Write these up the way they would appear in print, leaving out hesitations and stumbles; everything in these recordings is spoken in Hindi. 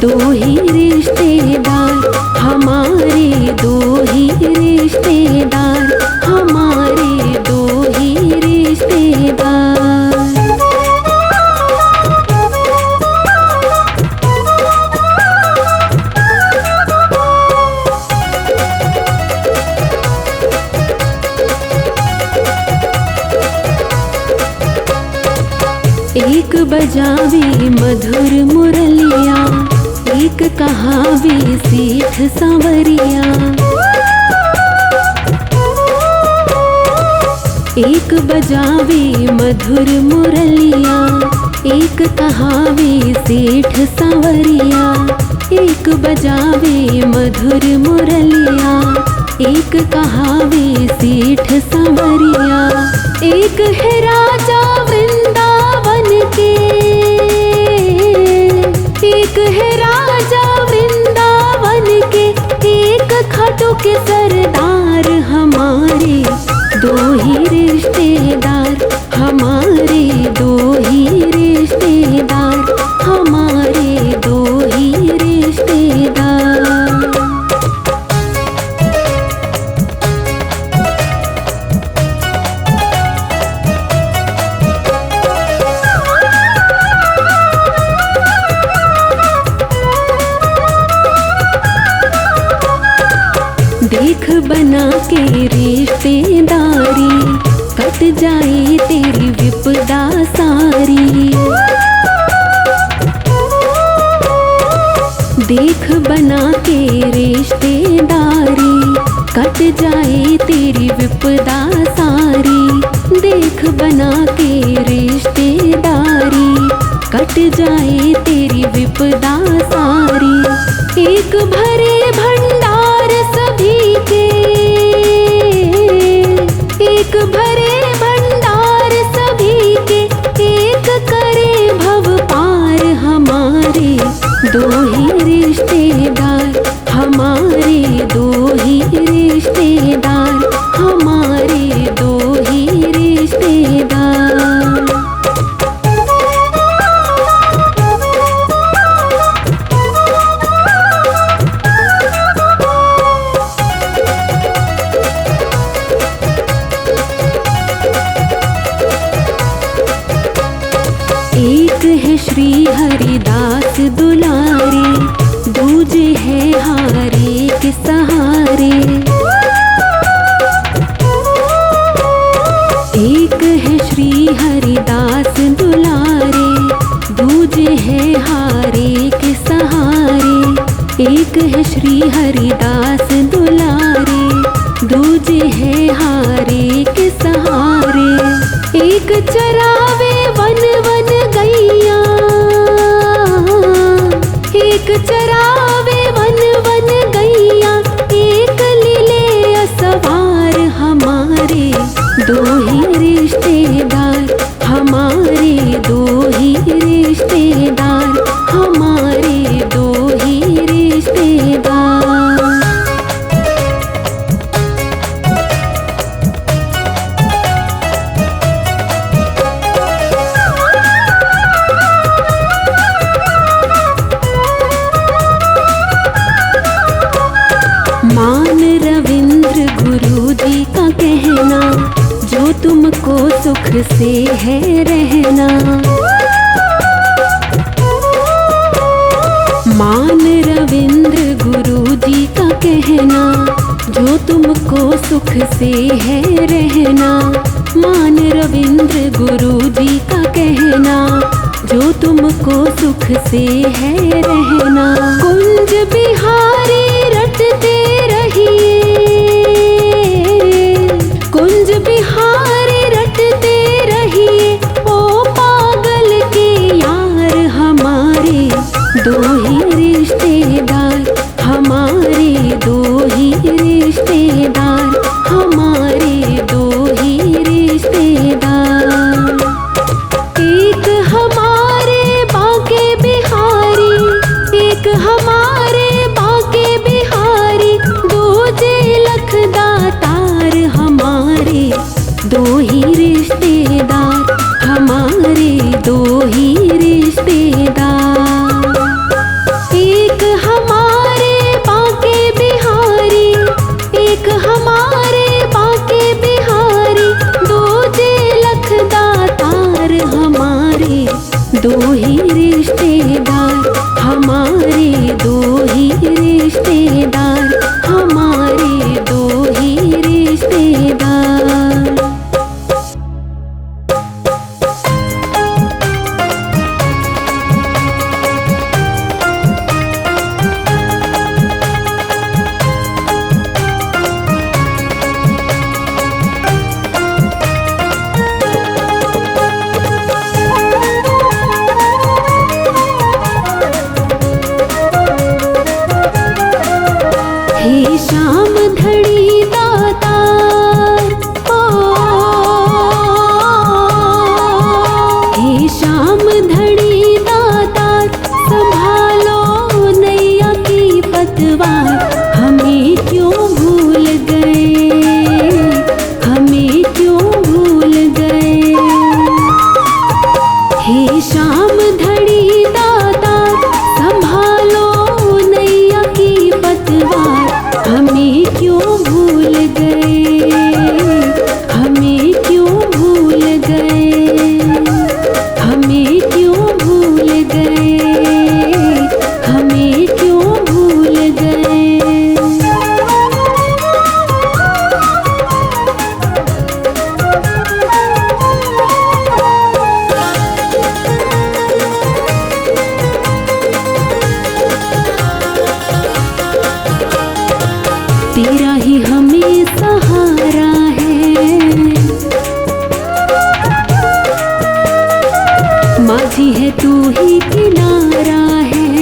दो ही रिश्तेदार हमारे, दो ही रिश्तेदार हमारे, दो ही रिश्तेदार। एक बजावे मधुर मुरलिया, एक कहावे सेठ सांवरिया। एक बजावे मधुर मुरलिया, एक कहावे सेठ सांवरिया। एक बजावे मधुर मुरलिया, एक कहावे सेठ सांवरिया। एक है राजा वृंदावन के, एक है राजा वृंदावन के, एक खाटू के सरदार हमारे, दो ही रिश्तेदार हमारे, दो ही रिश्तेदार हमारे, दो ही रिश्तेदार। देख बना के रिश्तेदारी, कट जाए तेरी विपदा सारी। देख बना के रिश्तेदारी, कट जाए तेरी विपदा सारी। देख बना के रिश्तेदारी, कट जाए तेरी विपदा सारी। एक भरे भंडार सभी के, एक भरे भंडार सभी के, एक करे भव पार हमारे, दो ही रिश्तेदार हमारे, दो ही रिश्तेदार हमारे, दो ही रिश्तेदार। एक है श्री हरिदास दुलारे, दूजे है हारे के सहारे। एक है श्री हरिदास दुलारे, दूजे है हारे के सहारे। एक है श्री हरिदास दुलारे, दूजे है हारे के सहारे। एक चरावे वन वन गैया, एक चरावे वन वन गैया, एक लीले असवार हमारे, दो ही रिश्तेदार हमारे, दो ही रिश्तेदार हमारे, दो ही रिश्तेदार। मान रविंद्र गुरु जी का कहना, जो तुमको सुख से है रहना। मान रविंद्र गुरु जी का कहना, जो तुमको सुख से है रहना। मान रविंद्र गुरु जी का कहना, जो तुमको सुख से है रहना। कुंज बिहारी रटते रहिए, कुंज बिहारी रटते रहिए, ओ पागल के यार हमारे, दो ही रिश्तेदार हमारे, दो ही रिश्तेदार हमारे, दो ही रिश्तेदार। एक हमारे बाके बिहारी, एक हमारे बाके बिहारी, दूजे रिश्तेदार, हमारे दो ही रिश्तेदार, हमारे दो ही रिश्तेदार। हे शाम धड़ी दातार, हे शाम धड़ी दातार, संभालो नैया की पतवार। हमें क्यों भूल गए, हमें क्यों भूल गए। हे शाम धड़ी दातार, संभालो नैया की पतवार। हमें क्यों भूल गए, हमें क्यों भूल गए, हमें क्यों भूल गए, हमें क्यों भूल गए। तेरा ही हमें सहारा है, माझी है तू ही किनारा है।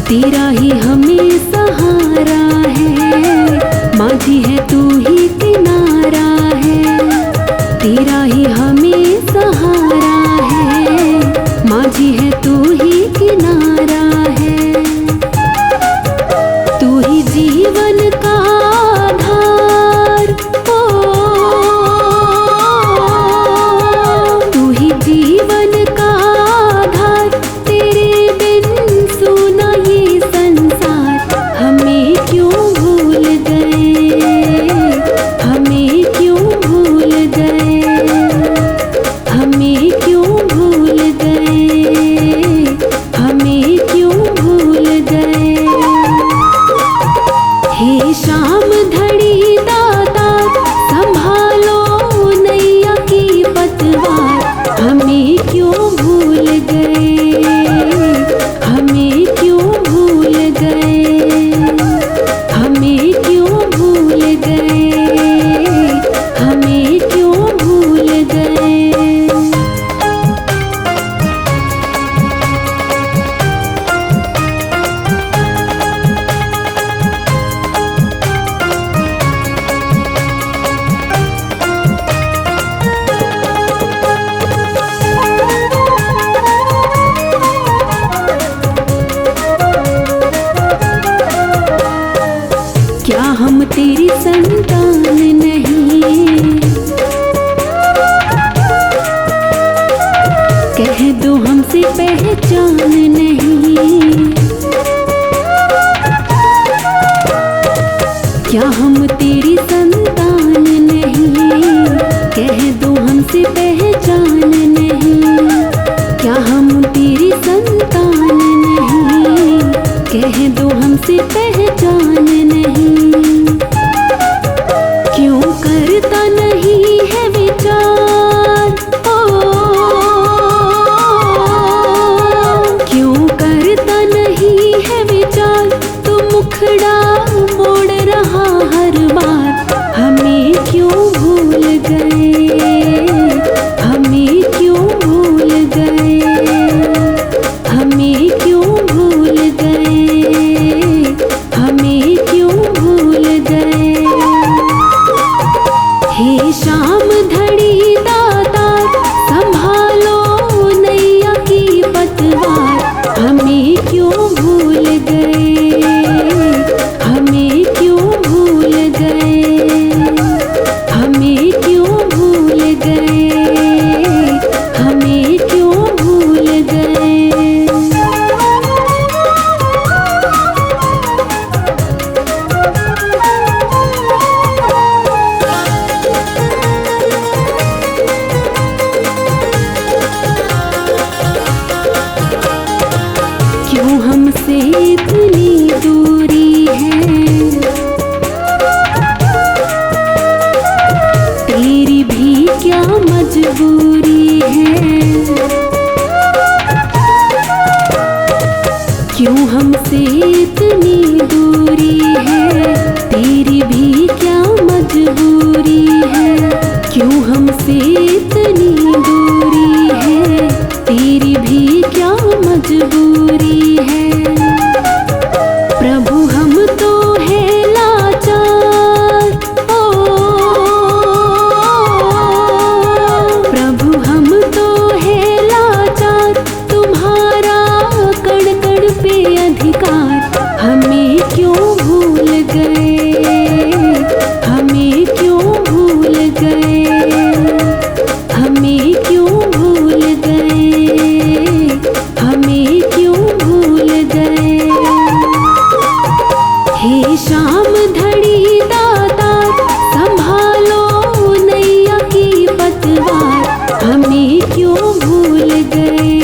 तेरा ही हमें सहारा है, माझी है तू ही किनारा है। तेरा ही हमें सहारा है, माझी है तू ही किनारा है। तू ही जीवन का आधार, तू ही जीवन का आधार। तेरे बिन सुना ये संसार। हमें क्यों भूल गए, हमें क्यों भूल गए, हमें क्यों भूल गए, हमें क्यों भूल गए। हे शाम धड़ी दातार, संभालो नैया की पतवार। हमें क्यों भूल गए, हमें क्यों भूल गए, हमें क्यों भूल गए, हमें क्यों भूल गए। क्या हम तेरी संतान नहीं, कह दो हमसे पहचान नहीं। क्या हम तेरी संतान नहीं, कह दो हमसे पहचान नहीं। क्या हम तेरी संतान नहीं, कह दो हमसे पहचान नहीं। क्यों करता नहीं है विचार, क्यों करता नहीं है विचार। तू मुखड़ा मोड़ रहा हर बार। हमें क्यों भूल गए, हमें क्यों भूल गए, हमें क्यों भूल गए, क्या मजबूरी है, क्यों हमसे इतनी दूरी है, तेरी भी क्या मजबूरी है, क्यों हमसे इतनी दूरी है, तेरी भी क्या मजबूरी है। प्रभु हम तो है लाचार, ओ प्रभु हम तो है लाचार, तुम्हारा कण कण पे अधिकार, हमें क्यों भूल गए, हमें क्यों भूल गए, हमें क्यों भूल गए, हमें क्यों भूल गए। हे शाम धड़ी दातार, संभालो नैया की पतवार, हमें क्यों भूल गए,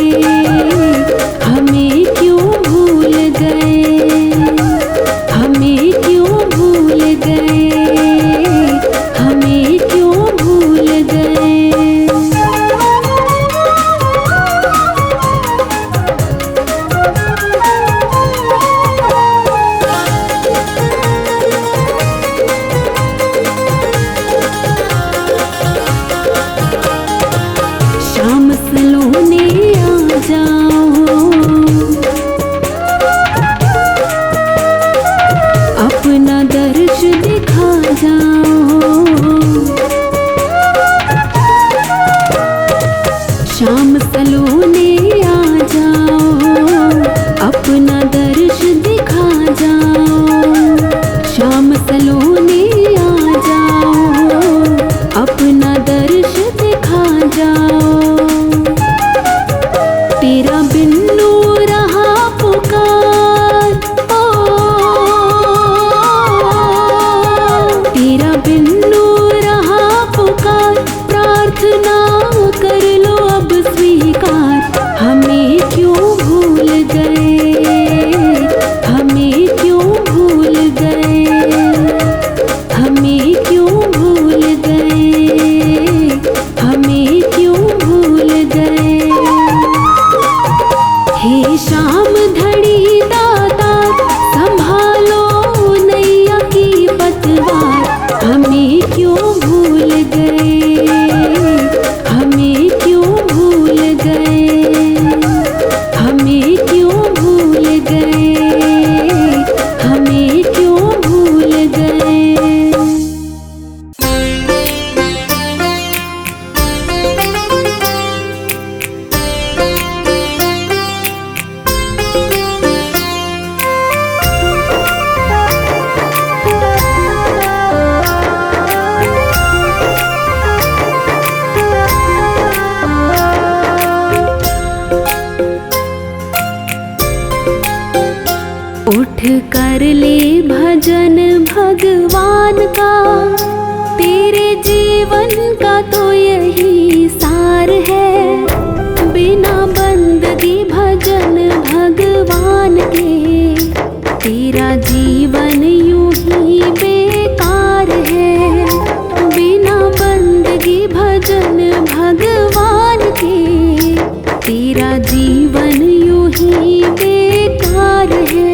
हमें क्यों भूल गए, हमें क्यों भूल गए, हमें क्यों भूल गए। शाम सलोने आ जाओ, अपना दर्श दिखा जाओ, शाम सलोने आ जाओ, अपना दर्श दिखा जाओ, शाम सलोने आ जाओ, अपना दर्श दिखा जाओ। तेरा बिन्नू रहा पुकार, ओ तेरा बिन्नू रहा पुकार, प्रार्थना कर लो अब स्वीकार, हमें क्यों भूल गए, हमें क्यों भूल गए, हमें क्यों भूल गए, हमें क्यों भूल गए। हे शाम धड़ी दातार, संभालो नैया की पतवार, हमें क्यों भूल गए, हमें क्यों भूल गए, हमें क्यों भूल गए, हमें क्यों भूल गए। उठ कर ले भजन भगवान का, तेरे जीवन का तो यही सार है, बिना बंदगी भजन भगवान के, तेरा जीवन यूं ही बेकार है, बिना बंदगी भजन भगवान के, तेरा जीवन यूं ही बेकार है।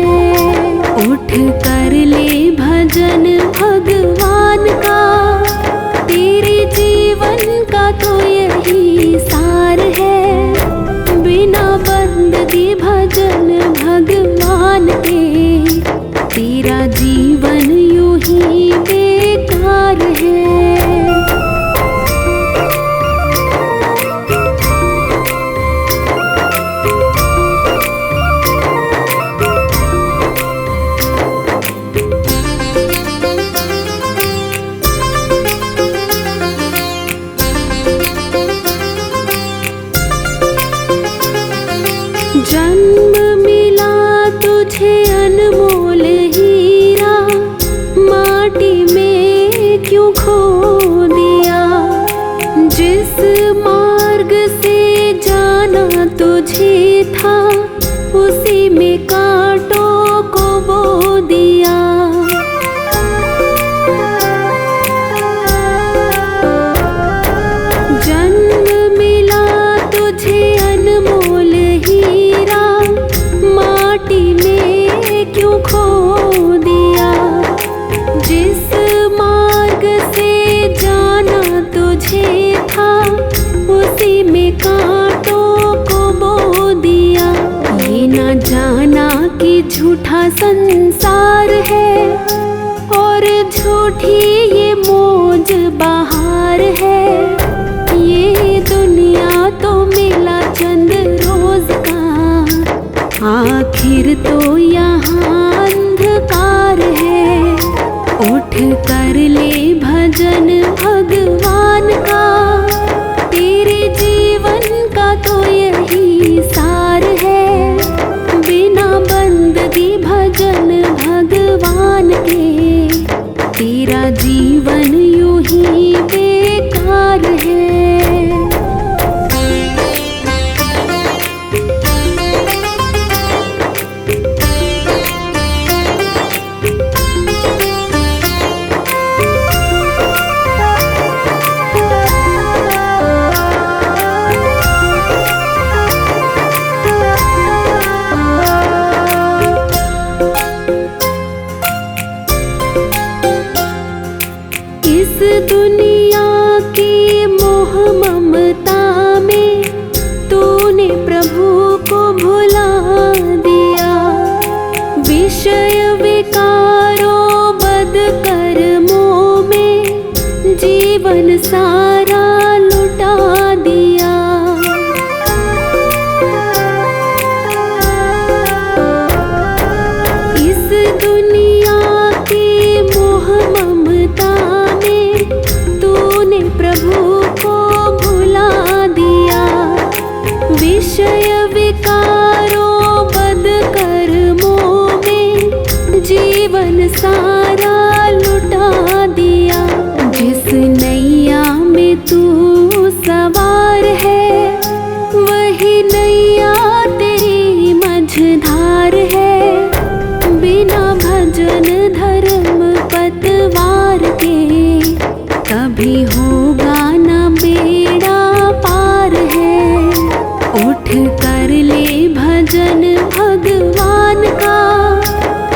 उठ कर ले भजन भगवान का, तेरे जीवन का तो यही सार है, बिना बंदगी भजन भगवान के, तेरा जीवन यूं ही बेकार है। जन्म मिला तुझे अनमोल हीरा, माटी में क्यों खो दिया, जिस मार्ग से जाना तुझे था, उसी में कांटों को बो दिया। झूठा संसार है और झूठी ये मौज बहार है। ये दुनिया तो मिला चंद रोज का, आखिर तो यहाँ अंधकार है। उठ कर ले भजन भगवान का, तेरे जीवन का तो यही सार है। बिना बंदगी भजन भगवान के, तेरा जीवन यूं ही बेकार है। इस दुनिया की मोह ममता में तूने प्रभु को भुला दिया। विषय विकारों बद कर्मों में जीवन सारा लुटा दिया। इस दुनिया की मोह ममता प्रभु को भुला दिया। विषय विकारों बद कर्मों में जीवन सारा लुटा दिया। जिस नैया में तू सवार है, वही नैया तेरी मझधार है। बिना भजन धर्म पतवार के कभी होगा न बेड़ा पार है। उठ कर ले भजन भगवान का,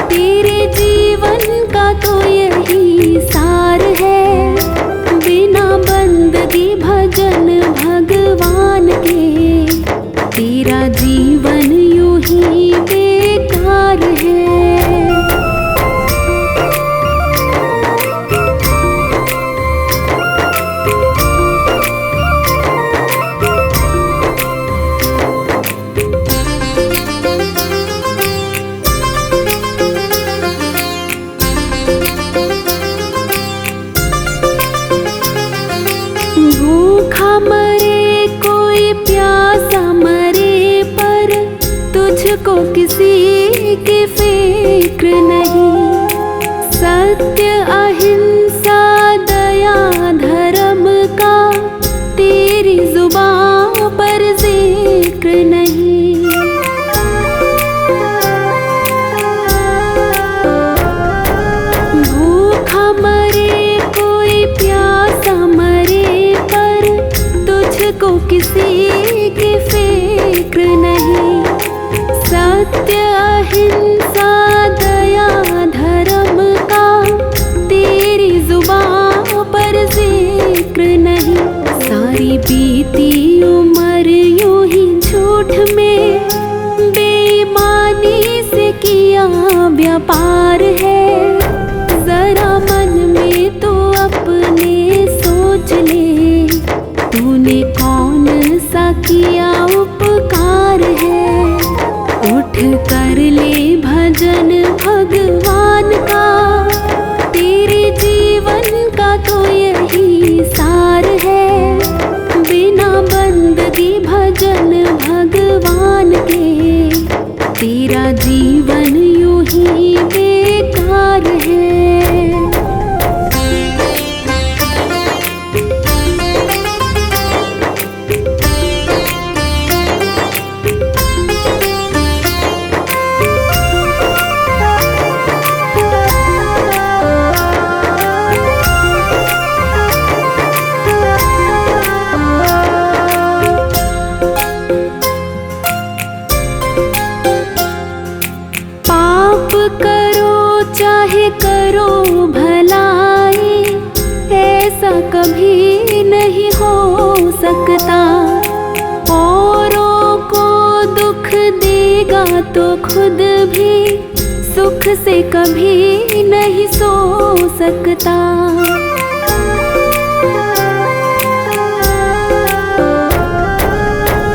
तेरे जीवन का तो यही सार है। बिना बंदगी भजन भगवान के, तेरा जीवन यूं ही बेकार है। भूखा मरे कोई प्यासा मरे, पर तुझको किसी की फिक्र नहीं। सत्य अहिंसा दया धर्म का तेरी जुबान पर जिक्र नहीं। भूखा मरे कोई प्यासा मरे, को किसी की फिक्र नहीं। सत्य अहिंसा दया धर्म का तेरी जुबान पर जिक्र नहीं। सारी बीती उम्र यूं ही झूठ में बेईमानी से किया व्यापार है। जरा मन में तो अपने सोच ले, तूने कौन सा किया उपकार है। उठ कर ले भजन भगवान का, तेरे जीवन का तो यही सार है। बिना बंदगी भजन भगवान के, तेरा जीवन यूं ही बेकार है। करो भलाई, ऐसा कभी नहीं हो सकता। औरों को दुख देगा तो खुद भी सुख से कभी नहीं सो सकता।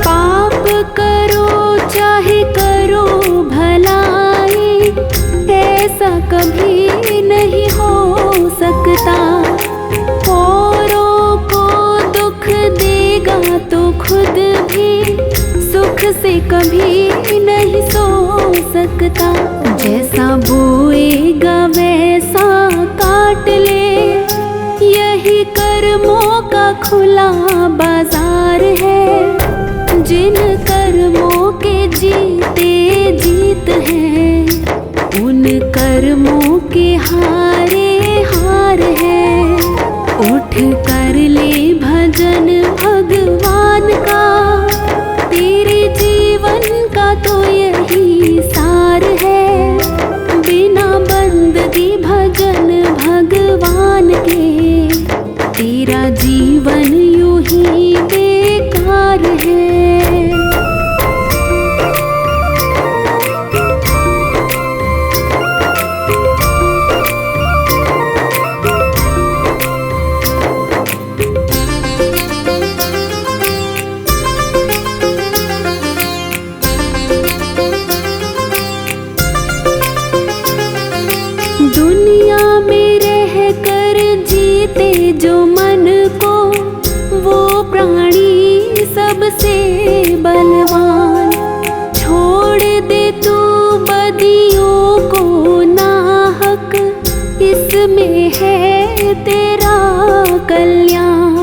पाप करो चाहे करो भलाई, ऐसा कभी नहीं हो सकता। औरों को दुख देगा तो खुद भी सुख से कभी नहीं सो सकता। जैसा बोएगा वैसा काट ले, यही कर्मों का खुला बाजार है। जिन कर्मों के जीते जीत हैं, उन कर्मों के हारे हार है। उठ कर ले भजन भगवान का, तेरे जीवन का तो यही सार है। बिना बंदगी भजन भगवान के, तेरा जीवन यूं ही बेकार है। दुनिया में रह कर जीते जो मन को, वो प्राणी सबसे बलवान। छोड़ दे तू बदियों को नाहक, इसमें है तेरा कल्याण।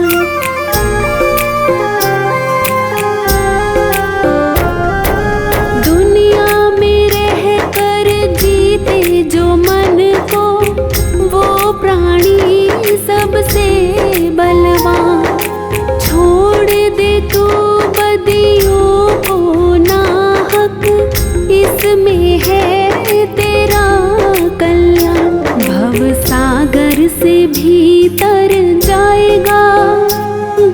दुनिया में रह कर जीते जो मन को, वो प्राणी सबसे बलवान। छोड़ दे तू बदियों को नाहक, इसमें है तेरा कल्याण। भव सागर से भीतर जाएगा,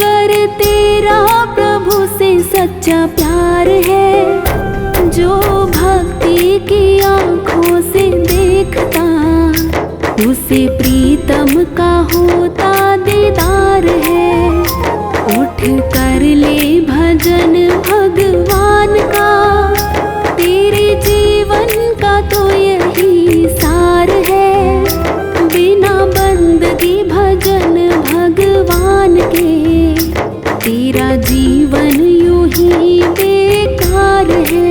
गर तेरा प्रभु से सच्चा प्यार है। जो भक्ति की आँखों से देखता, उसे प्रीतम का होता दीदार है। उठ कर ले भजन भगवान का, तेरे जीवन का तो यही सार है। बिना बंदगी भजन भगवान के, तेरा जीवन यूं ही बेकार है।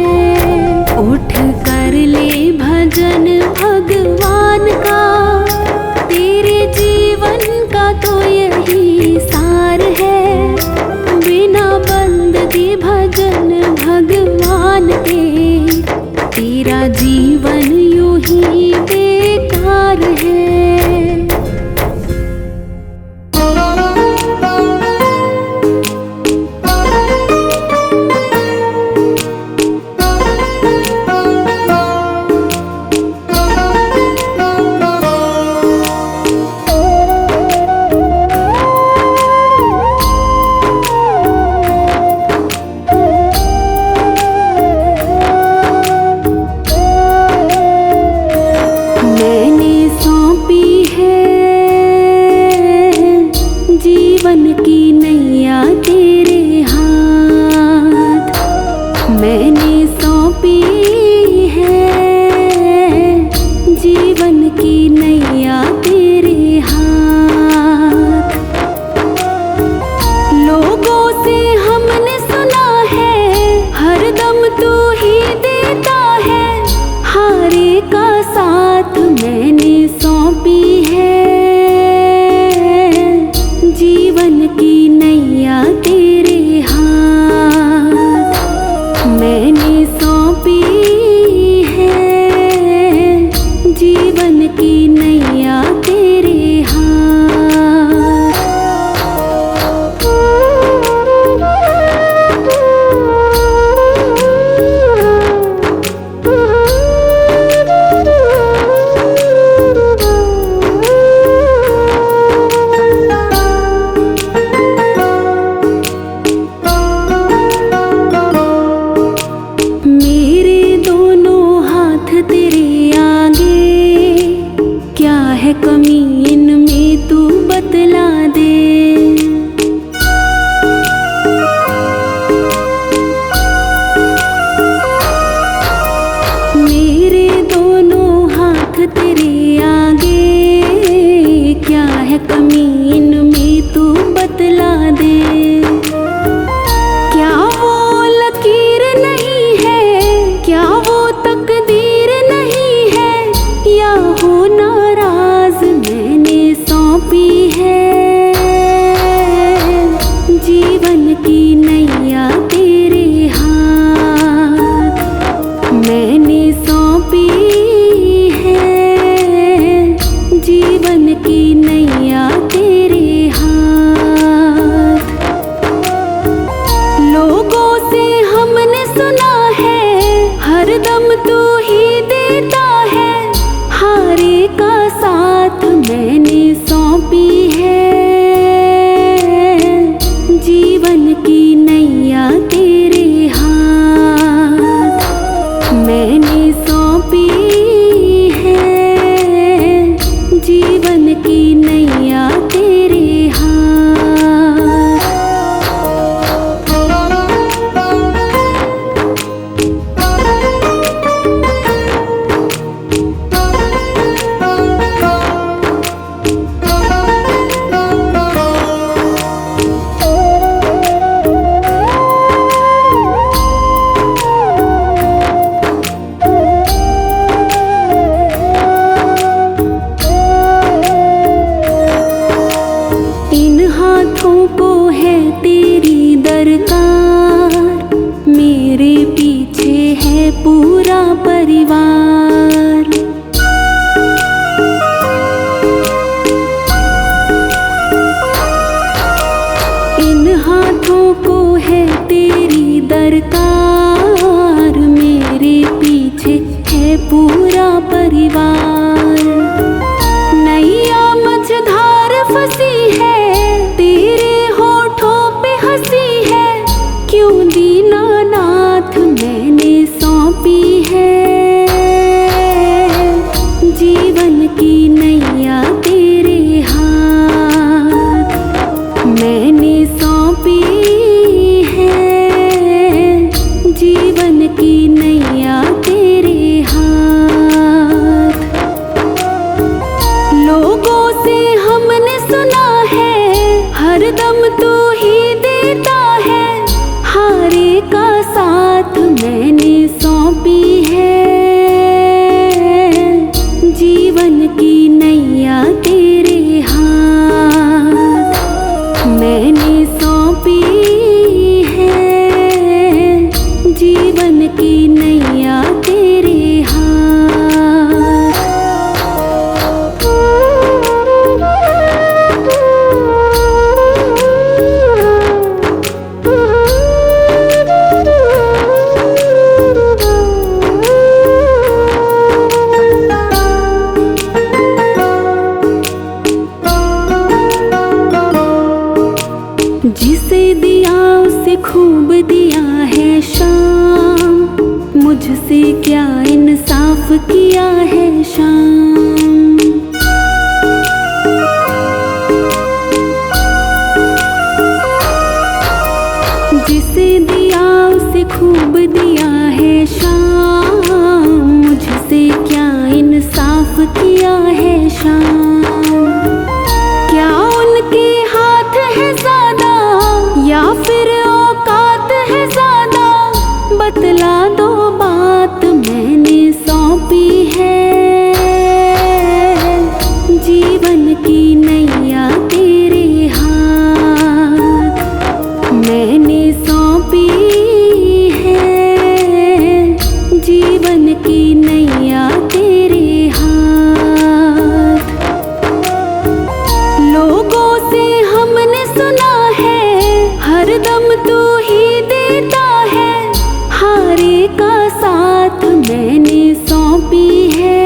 उठ कर ले भजन भगवान का, तेरे जीवन का तो यही सार है। बिना बंदगी भजन भगवान के, तेरा जीवन यूं ही बेकार है। जीवन की नैया तेरे हाथ, मैंने सौंपी है। जीवन की नैया तेरे हाथ। लोगों से हमने सुना है, हरदम तू ही देता है। हारे का साथ मैंने सौंपी है। जीवन की नैया तेरे हाथ, मैंने सौंपी है। जीवन की नैया तेरे हाथ। जमीन में तू बतला दे। क्या वो लकीर नहीं है, क्या वो तकदीर नहीं है, या हो नाराज मैंने सौंपी है। जीवन की नैया तेरे हाथ मैंने सौंपी है। जीवन की नैया तेरे हाथ। लोगों से हमने सुना है हर दम तू ही देता है, हारे का साथ मैंने सौंपी है। जीवन की नैया तेरे हाथ मैंने सौंपी है। जीवन की नैया तेरे हाथों को है तेरी दरकार, मेरे पीछे है पूरा परिवार। इन हाथों को है तेरी दरकार, मेरे पीछे है पूरा परिवार। नैया मझधार फंसी है, तेरे होठों पे हंसी है, क्यों दीनानाथ मैंने सौंपी है। जीवन की नैया तेरे हाथ मैंने सौंपी है। जीवन की नैया तेरे हाथ। लोगों से हमने सुना है हर दम तू ही देता है, हारे का साथ मैंने सौंपी है। जीवन की नैया तेरे हाथ मैंने सौंपी है। जीवन की नैया तेरे जिसे दिया उसे खूब दिया है शाम, मुझसे क्या इंसाफ किया है शाम। जिसे दिया उसे खूब दिया है शाम, मुझसे क्या इंसाफ किया है शाम। क्या उनके हाथ है ज़्यादा या फिर औकात है ज़्यादा, बतला दो बात मैंने सौंपी है। जीवन की नैया तेरे हाथ मैंने सौंपी है। जीवन की नैया तेरे हाथ। लोगों से हमने सुना है हर दम तू ही देता है, हारे का साथ मैंने सौंपी है।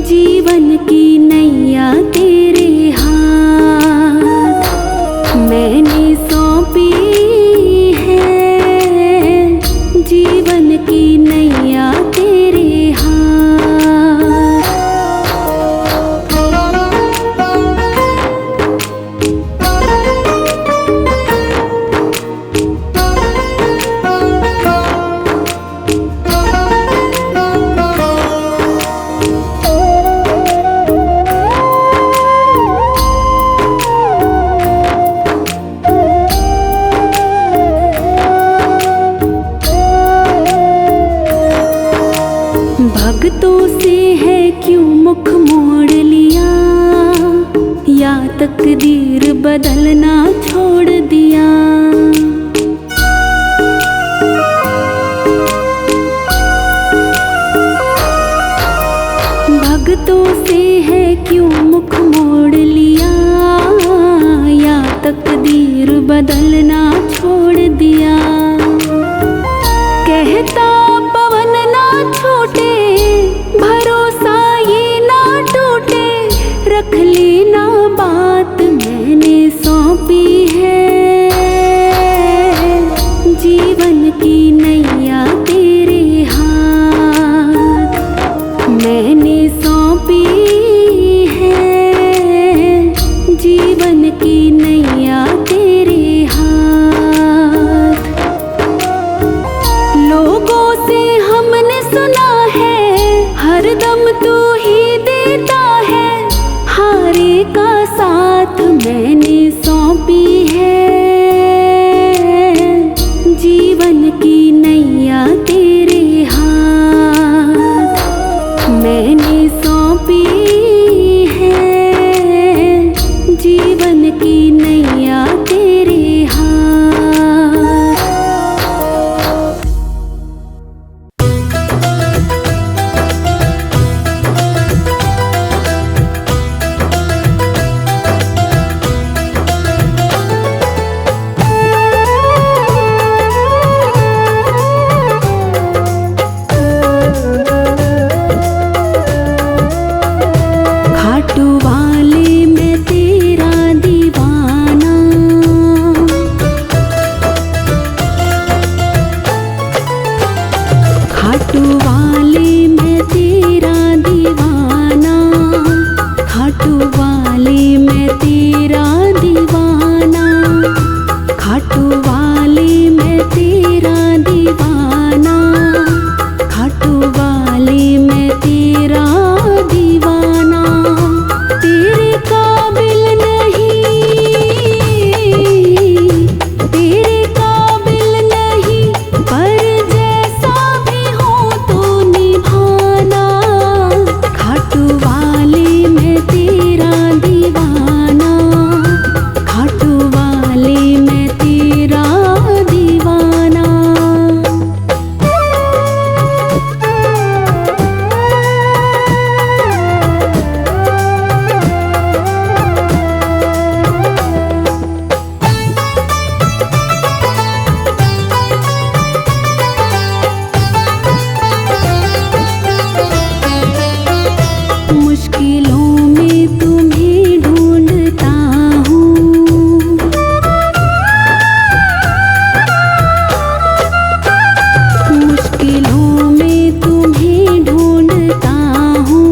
जीवन की नैया तेरे हाथ मैंने सौंपी है। जीवन की नैया तेरे हाथ। तकदीर बदलना छोड़ दिया। भक्तों से है क्यों मुख मोड़ लिया, या तकदीर बदलना छोड़ दिया। कहता पवन ना छूटे, भरोसा ये ना टूटे, रख लेना बात मैंने सौंपी है। जीवन की नैया तेरे हाथ मैंने सौंपी है। जीवन की नैया तेरे हाथ। लोगों से हमने सुना है, हरदम तू ही देता है। हारे का साथ मैंने सौंपी है। जीवन की नैया तेरे हाथ मैंने सौंपी है। जीवन की नैया तेरे हाथ। खाटू वाले मैं तेरा दीवाना, खाटू वाले मैं तेरा दीवाना, खाटू वाले मैं तेरा दीवाना, खाटू वाले मैं तेरा दीवाना, खाटू वाले मैं तेरा दीवाना। तेरे काबिल नहीं, तेरे काबिल नहीं, पर जैसा भी हो तो निभाना। खाटू वाले मैं तेरा दीवाना, खाटू वाले मैं तेरा दीवाना। मुश्किलों में तुम्हें ढूंढता हूँ, मुश्किलों में तुम्हें ढूंढता हूँ,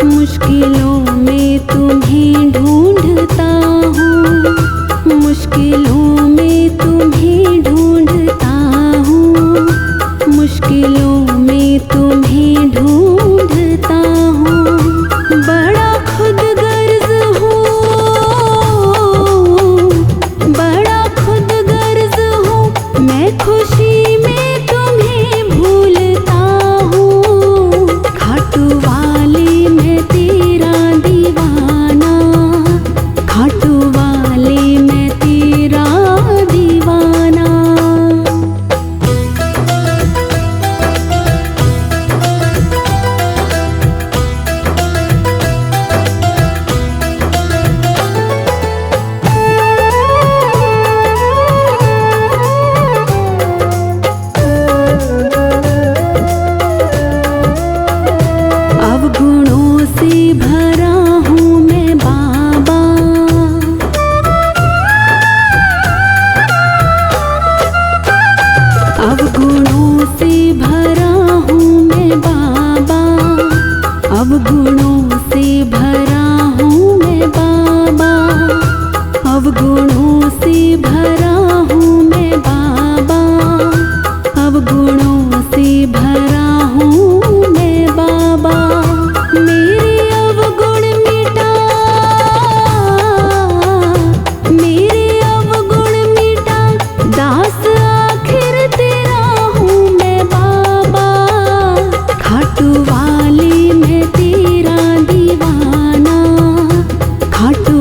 मुश्किलों में तुम्हें ढूंढता हूँ, मुश्किलों में तुम्हें ढूंढता हूँ, मुश्किलों में तुम्हें ढूंढता हूँ। बड़ा खुदगर्ज हूँ, बड़ा खुदगर्ज हूँ, मैं खुशी में तुम्हें भूलता हूँ। खाटू वाले मैं तेरा दीवाना, खाटू वाले मैं तेरा दीवाना। अवगुणों से भरा हूँ मैं बाबा, अवगुणों से भरा हूँ मैं बाबा, अवगुणों से भरा हूँ मैं बाबा, अवगुणों से भरा हूँ मैं बाबा, अवगुणों से भरा हूँ मैं बाबा। मेरे अवगुण मिटा, मेरे अवगुण मिटा, दास आखिर तेरा हूँ मैं बाबा। खाटू वाले मैं तेरा दीवाना, खाटू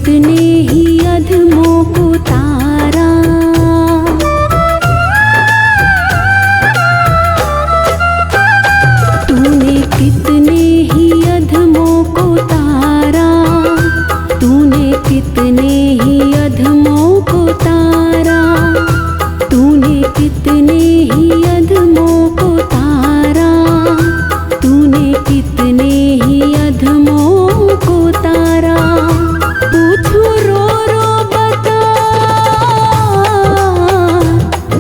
कितने ही अधमों को तारा, तूने कितने ही अधमों को तारा, तूने कितने ही अधमों को तारा, तूने कितने ही अधमों को तारा, तूने कितने ही अधमों को तारा। पूछूं रो रो बता,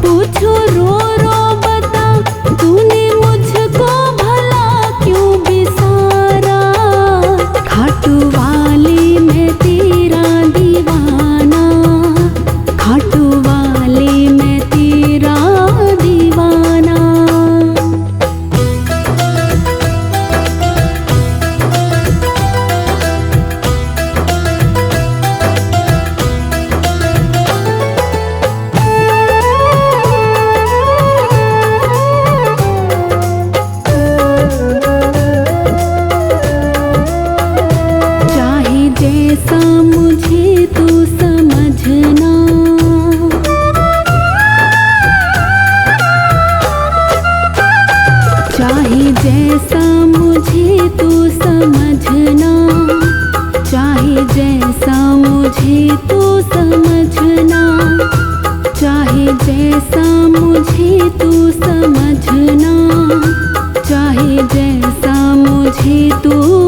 पूछूं रो रो बता, तूने मुझको भला क्यों बिसारा। खाटू वाले मैं तेरा दीवाना, खाटू वाले मैं तेरा दीवाना। चाहे जैसा मुझे तू समझना, चाहे जैसा मुझे तू समझना, चाहे जैसा मुझे तू समझना, चाहे जैसा मुझे तू समझना, चाहे जैसा मुझे तू